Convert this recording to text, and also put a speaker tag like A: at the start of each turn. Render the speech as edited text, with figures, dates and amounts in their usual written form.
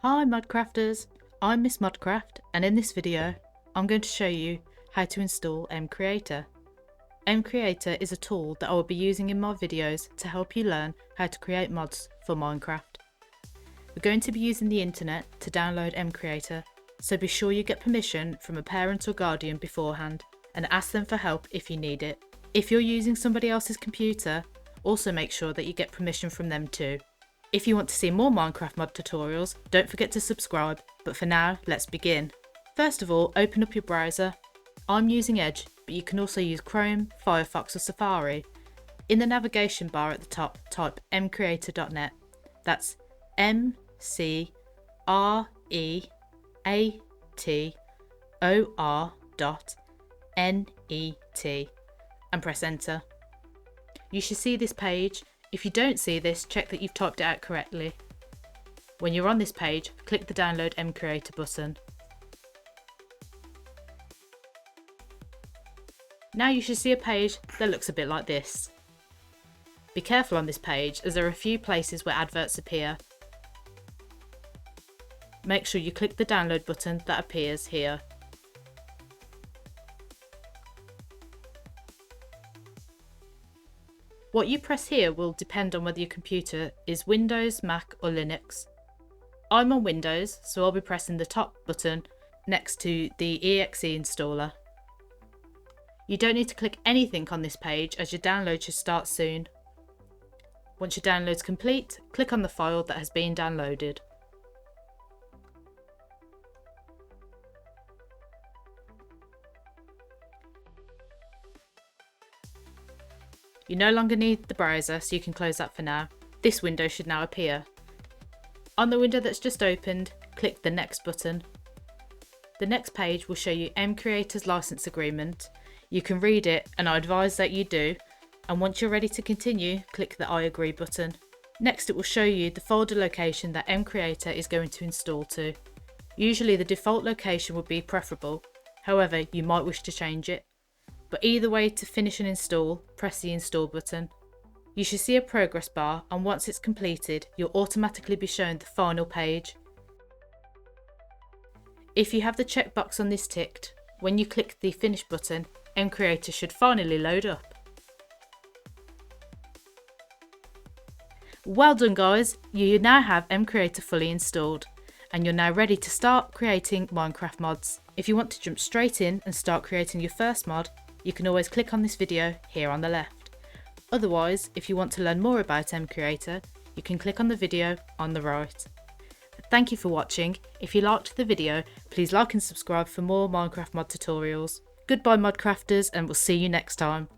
A: Hi Modcrafters, I'm Miss Modcraft, and in this video I'm going to show you how to install MCreator. MCreator is a tool that I will be using in my videos to help you learn how to create mods for Minecraft. We're going to be using the internet to download MCreator, so be sure you get permission from a parent or guardian beforehand and ask them for help if you need it. If you're using somebody else's computer, also make sure that you get permission from them too. If you want to see more Minecraft mod tutorials, don't forget to subscribe, but for now, let's begin. First of all, open up your browser. I'm using Edge, but you can also use Chrome, Firefox or Safari. In the navigation bar at the top, type mcreator.net. That's MCreator.net and press enter. You should see this page. If you don't see this, check that you've typed it out correctly. When you're on this page, click the download MCreator button. Now you should see a page that looks a bit like this. Be careful on this page as there are a few places where adverts appear. Make sure you click the download button that appears here. What you press here will depend on whether your computer is Windows, Mac or Linux. I'm on Windows, so I'll be pressing the top button next to the exe installer. You don't need to click anything on this page as your download should start soon. Once your download's complete, click on the file that has been downloaded. You no longer need the browser, so you can close that for now. This window should now appear. On the window that's just opened, click the next button. The next page will show you MCreator's license agreement. You can read it, and I advise that you do, and once you're ready to continue, click the I agree button. Next it will show you the folder location that MCreator is going to install to. Usually the default location would be preferable, however you might wish to change it. But either way, to finish an install, press the install button. You should see a progress bar, and once it's completed, you'll automatically be shown the final page. If you have the checkbox on this ticked, when you click the finish button, MCreator should finally load up. Well done guys, you now have MCreator fully installed, and you're now ready to start creating Minecraft mods. If you want to jump straight in and start creating your first mod, you can always click on this video here on the left. Otherwise, if you want to learn more about MCreator, you can click on the video on the right. Thank you for watching. If you liked the video, please like and subscribe for more Minecraft mod tutorials. Goodbye Modcrafters, and we'll see you next time.